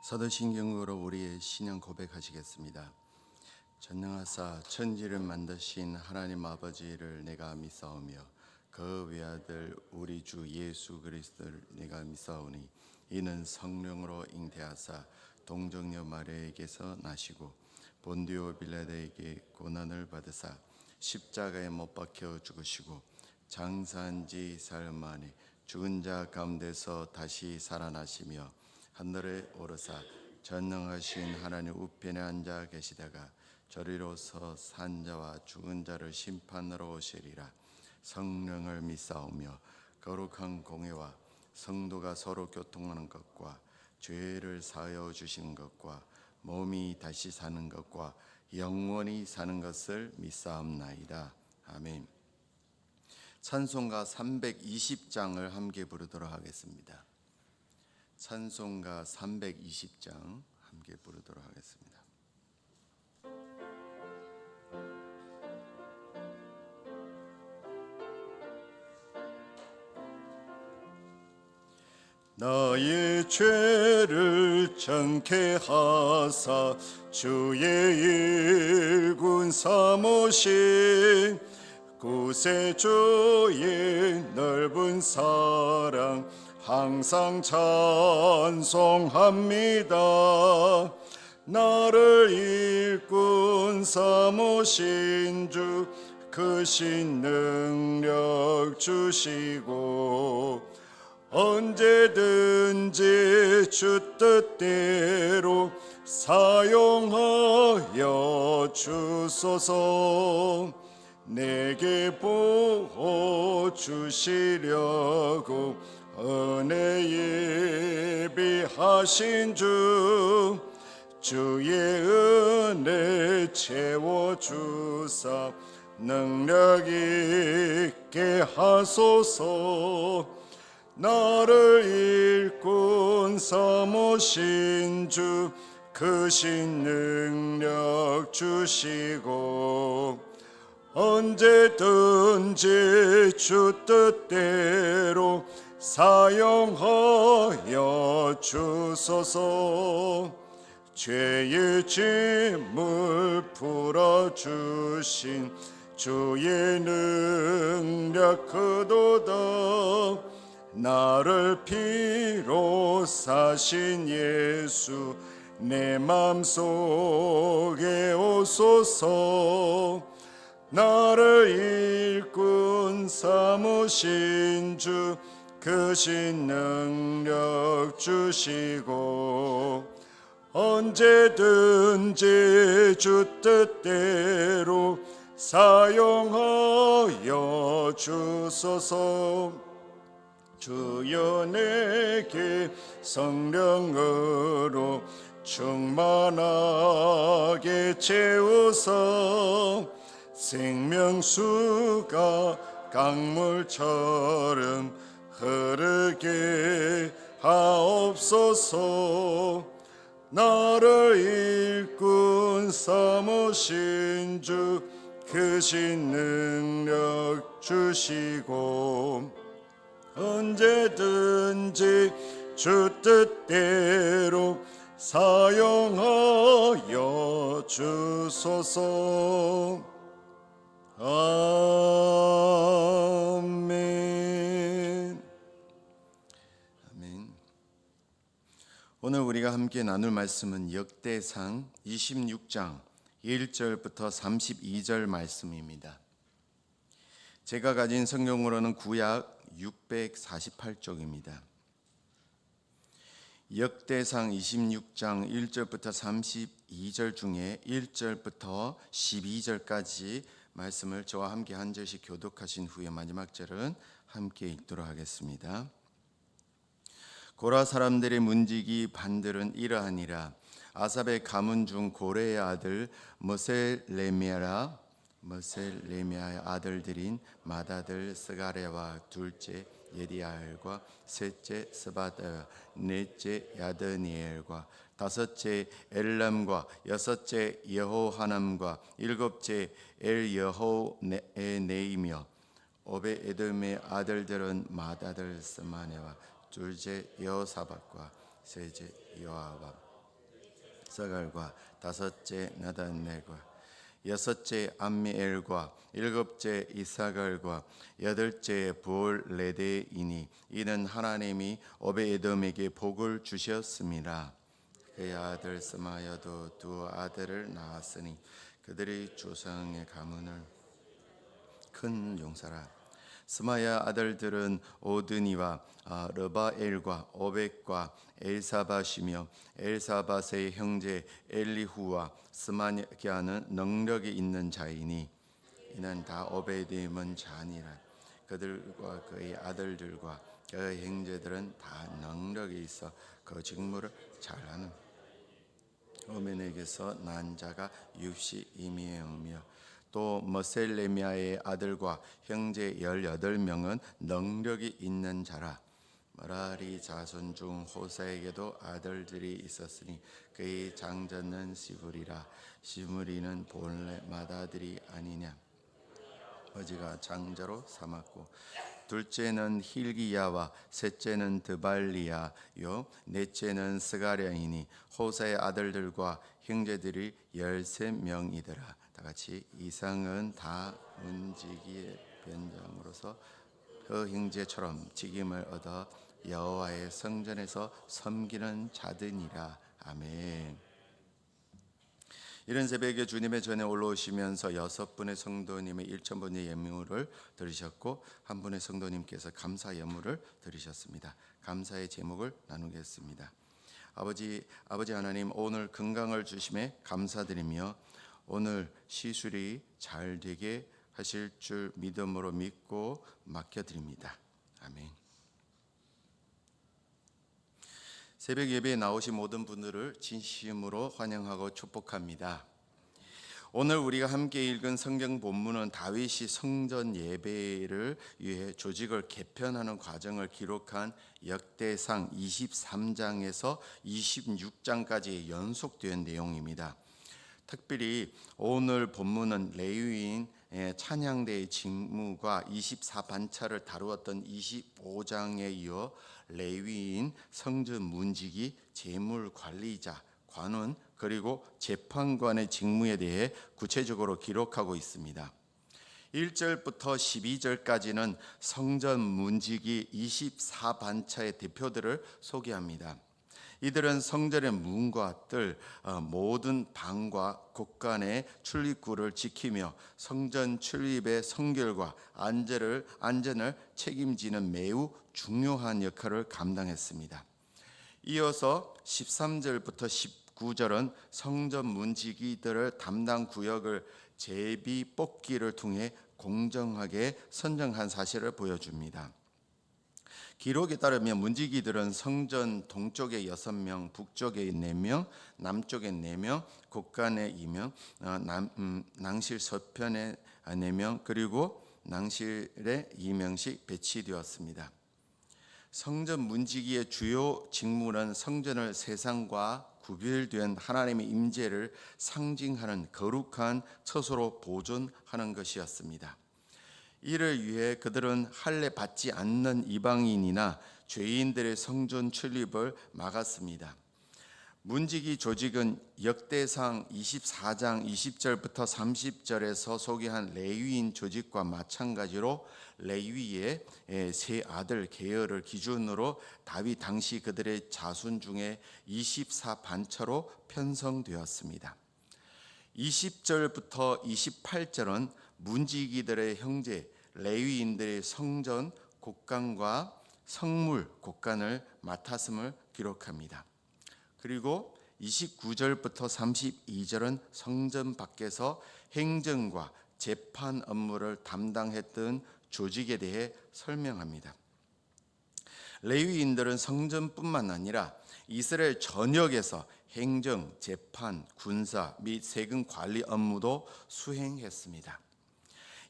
사도신경으로 우리의 신앙 고백하시겠습니다. 전능하사 천지를 만드신 하나님 아버지를 내가 믿사오며 그 외아들 우리 주 예수 그리스도를 내가 믿사오니 이는 성령으로 잉태하사 동정녀 마리아에게서 나시고 본디오 빌라도에게 고난을 받으사 십자가에 못 박혀 죽으시고 장사한 지 사흘 만에 죽은 자 가운데서 다시 살아나시며 하늘에 오르사 전능하신 하나님 우편에 앉아 계시다가 저리로서 산 자와 죽은 자를 심판하러 오시리라. 성령을 믿사오며 거룩한 공회와 성도가 서로 교통하는 것과 죄를 사하여 주시는 것과 몸이 다시 사는 것과 영원히 사는 것을 믿사옵나이다. 아멘. 찬송가 320장을 함께 부르도록 하겠습니다. 찬송가 320장 함께 부르도록 하겠습니다. 나의 죄를 정케 하사 주의 일군 삼으신 구세주의 넓은 사랑 항상 찬송합니다. 나를 일꾼 삼으신 주 크신 능력 주시고 언제든지 주 뜻대로 사용하여 주소서. 내게 보호 주시려고 은혜 예비하신 주 주의 은혜 채워주사 능력 있게 하소서. 나를 일꾼 삼으신 주 크신 능력 주시고 언제든지 주 뜻대로 사용하여 주소서. 죄의 짐을 풀어주신 주의 능력 크도다. 나를 피로 사신 예수 내 맘속에 오소서. 나를 일꾼 삼으신 주 크신 능력 주시고 언제든지 주 뜻대로 사용하여 주소서. 주여 내게 성령으로 충만하게 채우사 생명수가 강물처럼 흐르게 하옵소서. 나를 일꾼 삼으신 주 크신 능력 주시고 언제든지 주 뜻대로 사용하여 주소서. 아멘. 아멘. 오늘 우리가 함께 나눌 말씀은 역대상 26장 1절부터 32절 말씀입니다. 제가 가진 성경으로는 구약 648쪽입니다. 역대상 26장 1절부터 32절 중에 1절부터 12절까지 말씀을 저와 함께 한 절씩 교독하신 후에 마지막 절은 함께 읽도록 하겠습니다. 고라 사람들의 문지기 반들은 이러하니라. 아삽의 가문 중 고레의 아들 머셀레미아의 아들들인 맏아들 스가랴와 둘째 예디아엘과 셋째 스바다와 넷째 야드니엘과 다섯째 엘람과 여섯째 여호하남과 일곱째 엘여호네이며 오베에돔의 아들들은 맏아들 스마네와 둘째 여호사밧과 셋째 여아밥 스갈과 다섯째 나단넬과 여섯째 암미엘과 일곱째 이사갈과 여덟째 부올레데이니 이는 하나님이 오베에돔에게 복을 주셨습니다. 그의 아들 스마야도 두 아들을 낳았으니 그들이 조상의 가문을 큰 용사라. 스마야 아들들은 오드니와 르바엘과 오벳과 엘사밧이며 엘사밧의 형제 엘리후와 스마야는 능력이 있는 자이니 이는 다 오베데돔의 자니라. 그들과 그의 아들들과 그의 형제들은 다 능력이 있어 그 직무를 잘하는 오멘에게서 난 자가 62명이며 또 머셀레미아의 아들과 형제 18명은 능력이 있는 자라. 머라리 자손 중 호사에게도 아들들이 있었으니 그의 장자는 시므리라. 시므리는 본래 맏아들이 아니냐. 아버지가 장자로 삼았고 둘째는 힐기야와 셋째는 드발리야요 넷째는 스가랴이니 호사의 아들들과 형제들이 13명이더라. 다같이 이상은 다 문지기의 변장으로서 그 형제처럼 직임을 얻어 여호와의 성전에서 섬기는 자들이라. 아멘. 이른 새벽에 주님의 전에 올라오시면서 6분의 성도님의 1,000번의 예물을 드리셨고 한 분의 성도님께서 감사 예물을 드리셨습니다. 감사의 제목을 나누겠습니다. 아버지 하나님, 오늘 건강을 주심에 감사드리며 오늘 시술이 잘 되게 하실 줄 믿음으로 믿고 맡겨드립니다. 아멘. 새벽 예배에 나오신 모든 분들을 진심으로 환영하고 축복합니다. 오늘 우리가 함께 읽은 성경 본문은 다윗이 성전 예배를 위해 조직을 개편하는 과정을 기록한 역대상 23장에서 26장까지 연속된 내용입니다. 특별히 오늘 본문은 레위인 찬양대의 직무가 24반차를 다루었던 25장에 이어 레위인 성전 문지기, 재물관리자, 관원 그리고 재판관의 직무에 대해 구체적으로 기록하고 있습니다. 1절부터 12절까지는 성전 문지기 24반차의 대표들을 소개합니다. 이들은 성전의 문과 뜰, 모든 방과 곳간의 출입구를 지키며 성전 출입의 성결과 안전을 책임지는 매우 중요한 역할을 감당했습니다. 이어서 13절부터 19절은 성전 문지기들을 담당 구역을 제비 뽑기를 통해 공정하게 선정한 사실을 보여줍니다. 기록에 따르면 문지기들은 성전 동쪽에 6명, 북쪽에 4명, 남쪽에 4명, 곳간에 2명, 낭실 서편에 4명, 그리고 낭실에 2명씩 배치되었습니다. 성전 문지기의 주요 직무는 성전을 세상과 구별된 하나님의 임재를 상징하는 거룩한 처소로 보존하는 것이었습니다. 이를 위해 그들은 할례 받지 않는 이방인이나 죄인들의 성전 출입을 막았습니다. 문지기 조직은 역대상 24장 20절부터 30절에서 소개한 레위인 조직과 마찬가지로 레위의 세 아들 계열을 기준으로 다윗 당시 그들의 자손 중에 24반차로 편성되었습니다. 20절부터 28절은 문지기들의 형제 레위인들의 성전 곳간과 성물 곳간을 맡았음을 기록합니다. 그리고 29절부터 32절은 성전 밖에서 행정과 재판 업무를 담당했던 조직에 대해 설명합니다. 레위인들은 성전뿐만 아니라 이스라엘 전역에서 행정, 재판, 군사 및 세금 관리 업무도 수행했습니다.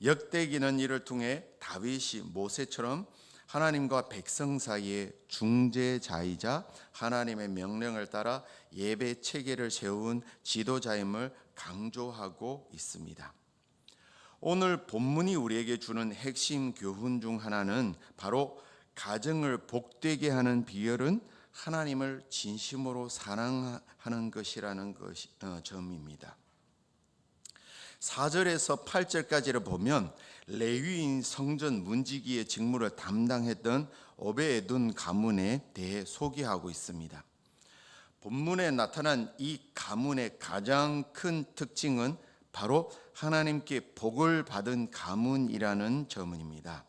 역대기는 이를 통해 다윗이 모세처럼 하나님과 백성 사이의 중재자이자 하나님의 명령을 따라 예배 체계를 세운 지도자임을 강조하고 있습니다. 오늘 본문이 우리에게 주는 핵심 교훈 중 하나는 바로 가정을 복되게 하는 비결은 하나님을 진심으로 사랑하는 것이라는 점입니다. 4절에서 8절까지를 보면 레위인 성전 문지기의 직무를 담당했던 오베에돔 가문에 대해 소개하고 있습니다. 본문에 나타난 이 가문의 가장 큰 특징은 바로 하나님께 복을 받은 가문이라는 점입니다.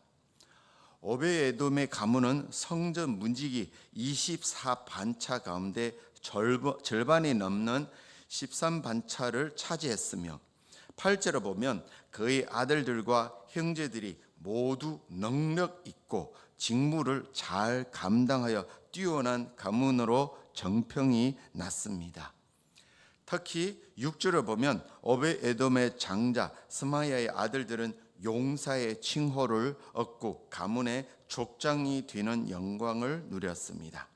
오베에돔의 가문은 성전 문지기 24반차 가운데 절반이 넘는 13반차를 차지했으며 8절을 보면 그의 아들들과 형제들이 모두 능력 있고 직무를 잘 감당하여 뛰어난 가문으로 정평이 났습니다. 특히 6절을 보면 오베에돔의 장자 스마야의 아들들은 용사의 칭호를 얻고 가문의 족장이 되는 영광을 누렸습니다.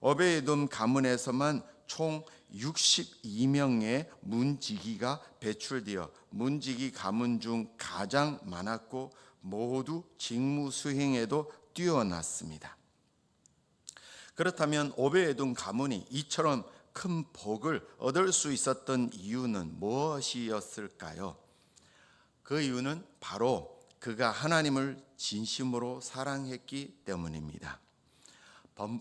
오베에돔 가문에서만 총 62명의 문지기가 배출되어 문지기 가문 중 가장 많았고 모두 직무 수행에도 뛰어났습니다. 그렇다면 오베에돔 가문이 이처럼 큰 복을 얻을 수 있었던 이유는 무엇이었을까요? 그 이유는 바로 그가 하나님을 진심으로 사랑했기 때문입니다.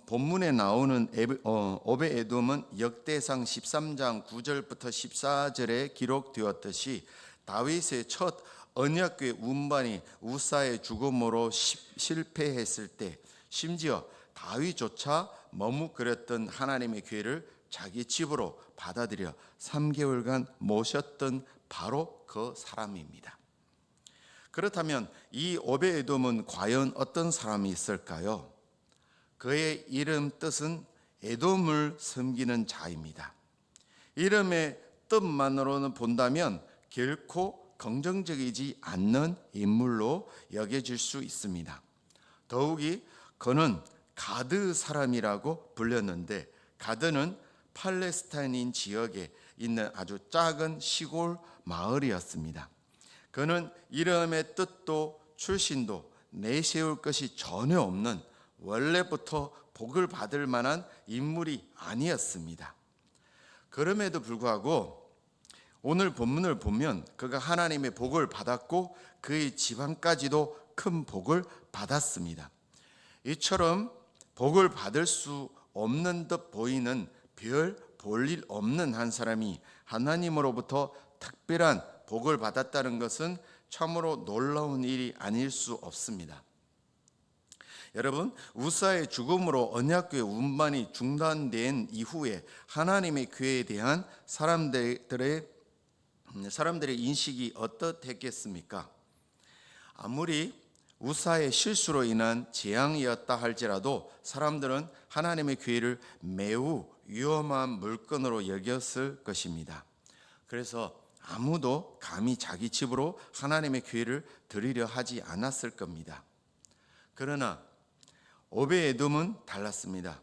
본문에 나오는 오베에돔은 역대상 13장 9절부터 14절에 기록되었듯이 다윗의 첫 언약궤 운반이 우사의 죽음으로 실패했을 때 심지어 다윗조차 머뭇거렸던 하나님의 궤를 자기 집으로 받아들여 3개월간 모셨던 바로 그 사람입니다. 그렇다면 이 오베에돔은 과연 어떤 사람이 있을까요? 그의 이름 뜻은 에돔을 섬기는 자입니다. 이름의 뜻만으로는 본다면 결코 긍정적이지 않는 인물로 여겨질 수 있습니다. 더욱이 그는 가드 사람이라고 불렸는데 가드는 팔레스타인 지역에 있는 아주 작은 시골 마을이었습니다. 그는 이름의 뜻도 출신도 내세울 것이 전혀 없는 원래부터 복을 받을 만한 인물이 아니었습니다. 그럼에도 불구하고 오늘 본문을 보면 그가 하나님의 복을 받았고 그의 집안까지도 큰 복을 받았습니다. 이처럼 복을 받을 수 없는 듯 보이는 별 볼일 없는 한 사람이 하나님으로부터 특별한 복을 받았다는 것은 참으로 놀라운 일이 아닐 수 없습니다. 여러분, 우사의 죽음으로 언약궤 운반이 중단된 이후에 하나님의 궤에 대한 사람들의 인식이 어떻겠습니까? 아무리 우사의 실수로 인한 재앙이었다 할지라도 사람들은 하나님의 궤를 매우 위험한 물건으로 여겼을 것입니다. 그래서 아무도 감히 자기 집으로 하나님의 궤를 드리려 하지 않았을 겁니다. 그러나 오베에돔은 달랐습니다.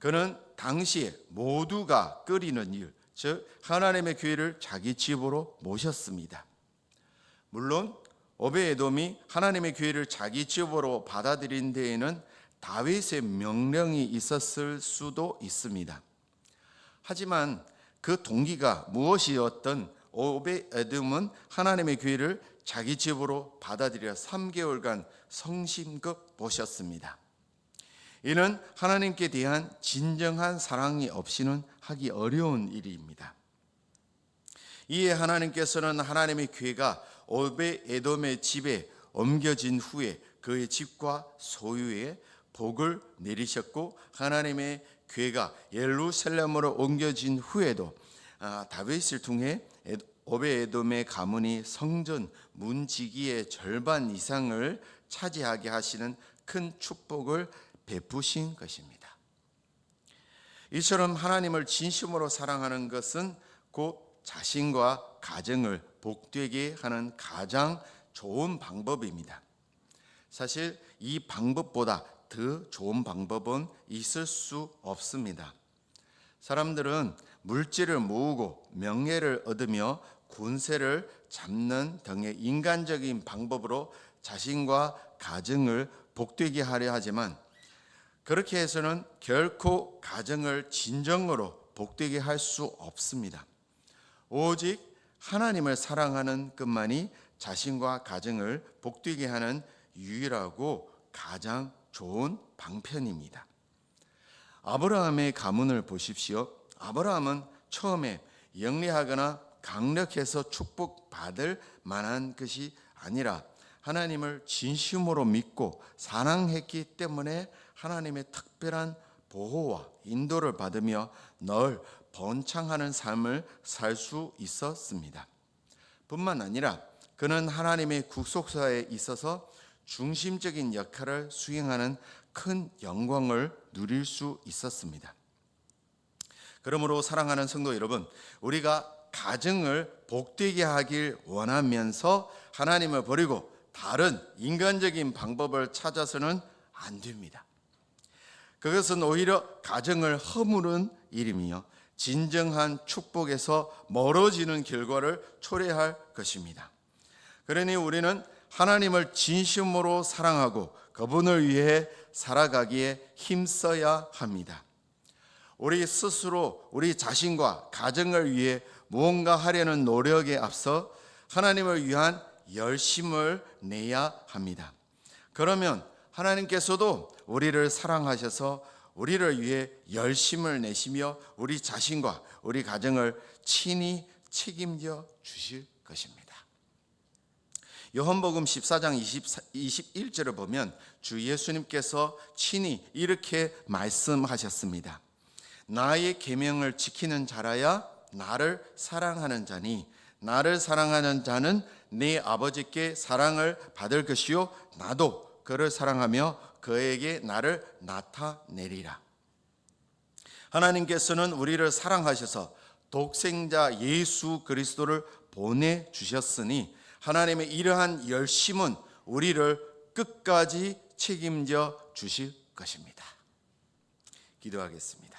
그는 당시에 모두가 끓이는 일, 즉 하나님의 궤를 자기 집으로 모셨습니다. 물론 오베에돔이 하나님의 궤를 자기 집으로 받아들인 데에는 다윗의 명령이 있었을 수도 있습니다. 하지만 그 동기가 무엇이었든 오베에돔은 하나님의 궤를 자기 집으로 받아들여 3개월간 성심껏 모셨습니다. 이는 하나님께 대한 진정한 사랑이 없이는 하기 어려운 일입니다. 이에 하나님께서는 하나님의 궤가 오베에돔의 집에 옮겨진 후에 그의 집과 소유에 복을 내리셨고 하나님의 궤가 예루살렘으로 옮겨진 후에도 다윗을 통해 오베에돔의 가문이 성전 문지기의 절반 이상을 차지하게 하시는 큰 축복을 베푸신 것입니다. 이처럼 하나님을 진심으로 사랑하는 것은 곧 자신과 가정을 복되게 하는 가장 좋은 방법입니다. 사실 이 방법보다 더 좋은 방법은 있을 수 없습니다. 사람들은 물질을 모으고 명예를 얻으며 군세를 잡는 등의 인간적인 방법으로 자신과 가정을 복되게 하려 하지만 그렇게 해서는 결코 가정을 진정으로 복되게 할 수 없습니다. 오직 하나님을 사랑하는 것만이 자신과 가정을 복되게 하는 유일하고 가장 좋은 방편입니다. 아브라함의 가문을 보십시오. 아브라함은 처음에 영리하거나 강력해서 축복받을 만한 것이 아니라 하나님을 진심으로 믿고 사랑했기 때문에 하나님의 특별한 보호와 인도를 받으며 늘 번창하는 삶을 살 수 있었습니다. 뿐만 아니라 그는 하나님의 구속사에 있어서 중심적인 역할을 수행하는 큰 영광을 누릴 수 있었습니다. 그러므로 사랑하는 성도 여러분, 우리가 가정을 복되게 하길 원하면서 하나님을 버리고 다른 인간적인 방법을 찾아서는 안 됩니다. 그것은 오히려 가정을 허무는 일이며 진정한 축복에서 멀어지는 결과를 초래할 것입니다. 그러니 우리는 하나님을 진심으로 사랑하고 그분을 위해 살아가기에 힘써야 합니다. 우리 스스로 우리 자신과 가정을 위해 무언가 하려는 노력에 앞서 하나님을 위한 열심을 내야 합니다. 그러면 하나님께서도 우리를 사랑하셔서 우리를 위해 열심을 내시며 우리 자신과 우리 가정을 친히 책임져 주실 것입니다. 요한복음 14장 21절을 보면 주 예수님께서 친히 이렇게 말씀하셨습니다. 나의 계명을 지키는 자라야 나를 사랑하는 자니 나를 사랑하는 자는 내 아버지께 사랑을 받을 것이요 나도 그를 사랑하며 그에게 나를 나타내리라. 하나님께서는 우리를 사랑하셔서 독생자 예수 그리스도를 보내주셨으니 하나님의 이러한 열심은 우리를 끝까지 책임져 주실 것입니다. 기도하겠습니다.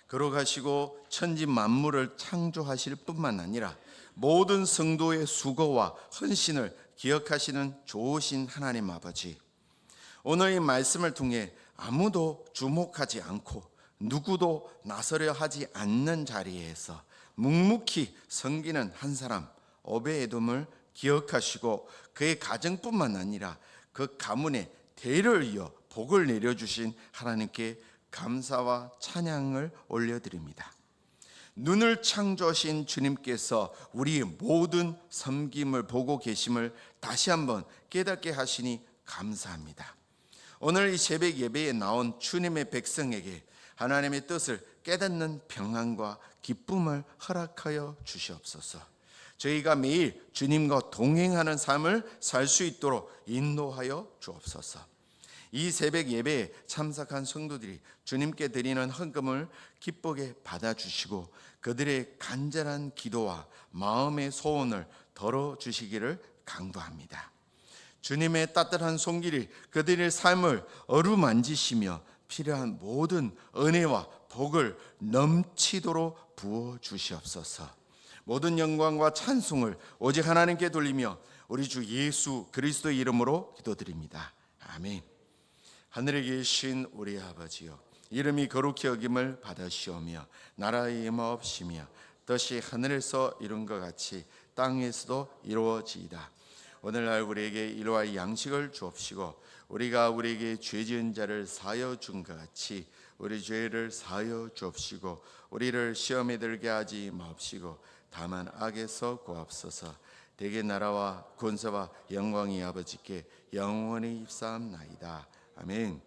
걸어가시고 천지 만물을 창조하실 뿐만 아니라 모든 성도의 수고와 헌신을 기억하시는 좋으신 하나님 아버지, 오늘 이 말씀을 통해 아무도 주목하지 않고 누구도 나서려 하지 않는 자리에서 묵묵히 섬기는 한 사람 오베에돔을 기억하시고 그의 가정뿐만 아니라 그 가문에 대를 이어 복을 내려주신 하나님께 감사와 찬양을 올려드립니다. 눈을 창조하신 주님께서 우리의 모든 섬김을 보고 계심을 다시 한번 깨닫게 하시니 감사합니다. 오늘 이 새벽 예배에 나온 주님의 백성에게 하나님의 뜻을 깨닫는 평안과 기쁨을 허락하여 주시옵소서. 저희가 매일 주님과 동행하는 삶을 살 수 있도록 인도하여 주옵소서. 이 새벽 예배에 참석한 성도들이 주님께 드리는 헌금을 기쁘게 받아주시고 그들의 간절한 기도와 마음의 소원을 덜어주시기를 간구합니다. 주님의 따뜻한 손길이 그들의 삶을 어루만지시며 필요한 모든 은혜와 복을 넘치도록 부어주시옵소서. 모든 영광과 찬송을 오직 하나님께 돌리며 우리 주 예수 그리스도의 이름으로 기도드립니다. 아멘. 하늘에 계신 우리 아버지여, 이름이 거룩히 여김을 받으시오며 나라의 임하옵시며 뜻이 하늘에서 이룬 것 같이 땅에서도 이루어지이다. 오늘날 우리에게 일용할 양식을 주옵시고 우리가 우리에게 죄 지은 자를 사하여 준 것 같이 우리 죄를 사하여 주옵시고 우리를 시험에 들게 하지 마옵시고 다만 악에서 구하옵소서. 대개 나라와 권세와 영광이 아버지께 영원히 입사함나이다. 아멘.